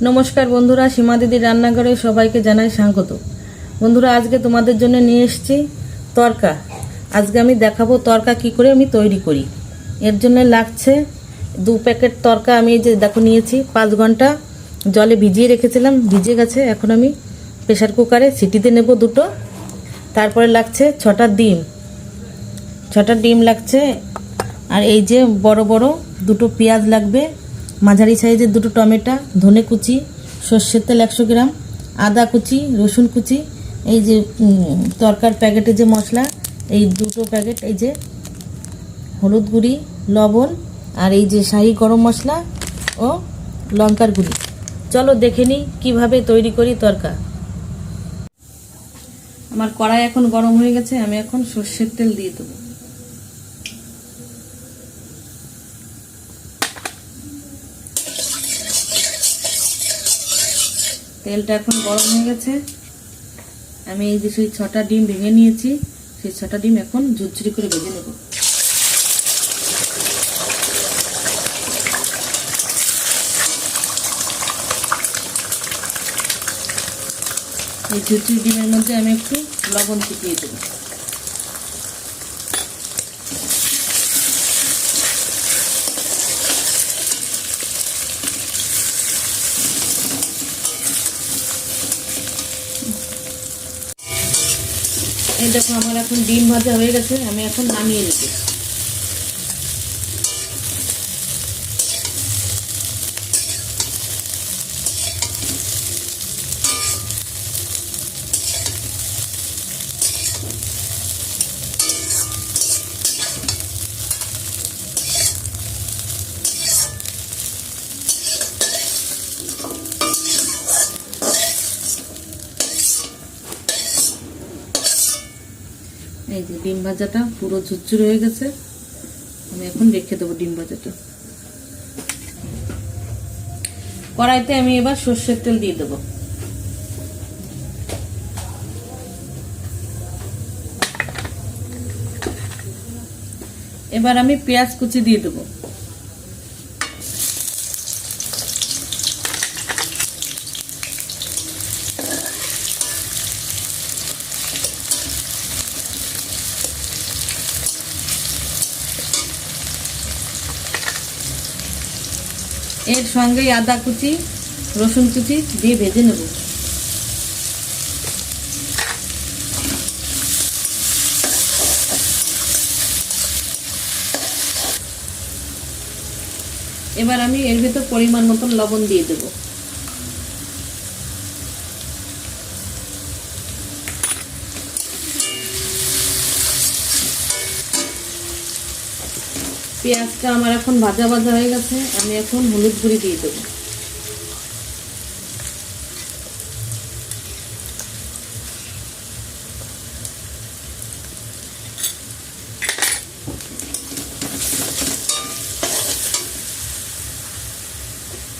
নমস্কার বন্ধুরা, সীমা দিদির রান্নাঘরে সবাইকে জানাই স্বাগত। বন্ধুরা, আজকে তোমাদের জন্য নিয়ে এসেছি তরকা। আজকে আমি দেখাবো তরকা কি করে আমি তৈরি করি। এর জন্য লাগছে 2 প্যাকেট তরকা। আমি এই যে দেখো নিয়েছি, 5 ঘন্টা জলে ভিজিয়ে রেখেছিলাম, ভিজে গেছে। এখন আমি প্রেসার কুকারে সিটিতে নেব 2টো। তারপরে লাগছে 6টা ডিম, 6টা ডিম লাগছে। আর এই যে বড় বড় 2টো পেঁয়াজ লাগবে, মাঝারি সাইজের 2টো টমেটো, ধনে কুচি, সর্ষের তেল 100 গ্রাম, আদা কুচি, রসুন কুচি, এই যে তরকার প্যাকেটে যে মশলা, এই 2টো প্যাকেট, এই যে হলুদ গুঁড়ি, লবণ, আর এই যে শাহি গরম মশলা ও লঙ্কার গুঁড়ি। চলো দেখে নিই কীভাবে তৈরি করি তরকা। আমার কড়াই এখন গরম হয়ে গেছে, আমি এখন সর্ষের তেল দিয়ে দেবো। তেলটা এখন গরম হয়ে গেছে। আমি এই যে সেই 6টা ডিম ভেঙে নিয়েছি, সেই 6টা ডিম এখন ঝুরঝুরি করে ভেজে নেব। এই ঝুরঝুরি ডিমের মধ্যে আমি একটু লবণ ছিটিয়ে দেব। এই দেখো আমার এখন ডিম ভাজা হয়ে গেছে, আমি এখন নামিয়ে নেব। এই যে ডিম ভাজাটা পুরো ঝুরঝুর হয়ে গেছে, আমি এখন রেখে দেবো ডিম ভাজাটা। কড়াইতে আমি এবার সর্ষের তেল দিয়ে দেবো। এবার আমি পেঁয়াজ কুচি দিয়ে দেবো। এর সঙ্গে আদা কুচি, রসুন কুচি দিয়ে ভেজে নেব। এবার আমি এর ভিতর পরিমাণ মতন লবণ দিয়ে দেব। পেঁয়াজটা আমার এখন ভাজা ভাজা হয়ে গেছে, আমি এখন হলুদ গুঁড়ি দিয়ে দেবো।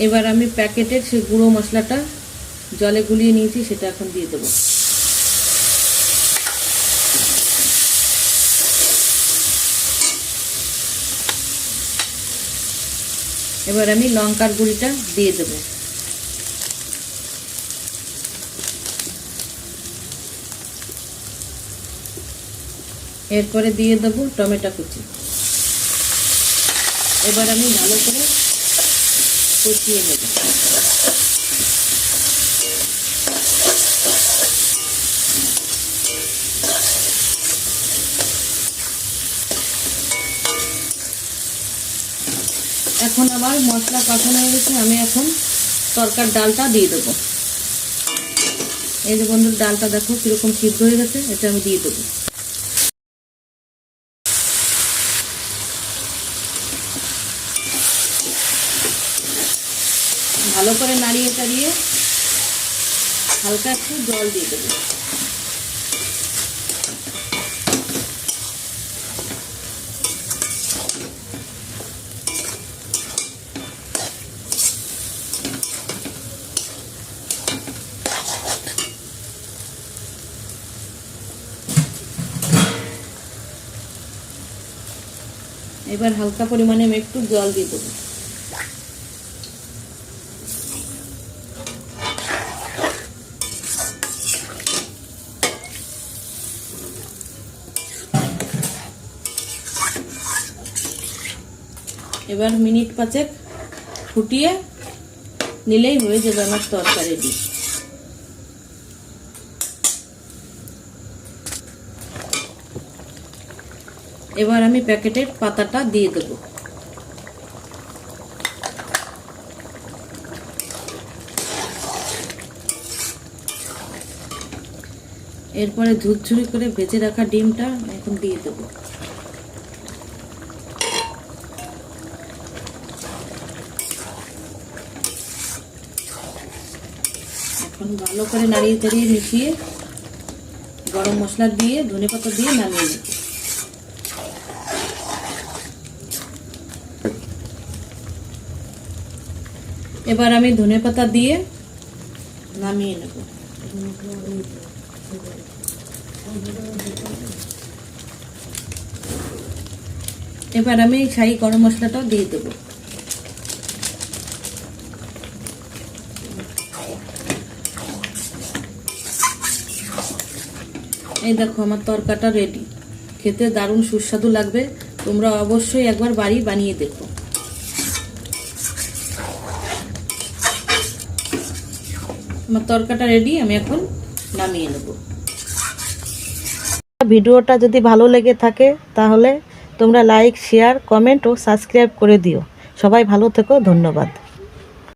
এবার আমি প্যাকেটের সেই গুঁড়ো মশলাটা জলে গুলিয়ে নিয়েছি, সেটা এখন দিয়ে দেবো। এবার আমি লঙ্কার গুঁড়িটা দিয়ে দেবো। এরপরে দিয়ে দেবো টমেটো কুচি। এবার আমি ভালো করে কষিয়ে নেব। এখন আমার মশলা কষানো হয়ে গেছে, আমি এখন তরকার ডালটা দিয়ে দেবো। এই যে বন্ধুর ডালটা দেখো কিরকম সিদ্ধ হয়ে গেছে, এটা আমি দিয়ে দেবো। ভালো করে নাড়িয়ে চাড়িয়ে হালকা একটু জল দিয়ে দেবো। এবার হালকা পরিমাণে আমি একটু জল দিয়ে দেবো। এবার মিনিট 5 ফুটিয়ে নিলেই হয়ে যাবে আমার তরকা রেডি। এবার আমি প্যাকেটের পাতাটা দিয়ে দেবো। এরপরে ঝুরঝুরি করে ভেজে রাখা ডিমটা এখন দিয়ে দেবো। এখন ভালো করে নাড়িয়ে চাড়িয়ে মিশিয়ে গরম মশলা দিয়ে ধনেপাতা দিয়ে নামিয়ে নেব। এবার আমি ধনেপাতা দিয়ে নামিয়ে নেব। এবার আমি শাহি গরম মশলাটাও দিয়ে দেব। এই দেখো আমার তরকাটা রেডি। খেতে দারুণ সুস্বাদু লাগবে, তোমরা অবশ্যই একবার বাড়ি বানিয়ে দেখো। আমার তরকাটা রেডি, আমি এখন নামিয়ে নেব। ভিডিওটা যদি ভালো লেগে থাকে তাহলে তোমরা লাইক, শেয়ার, কমেন্ট ও সাবস্ক্রাইব করে দিও। সবাই ভালো থেকো, ধন্যবাদ।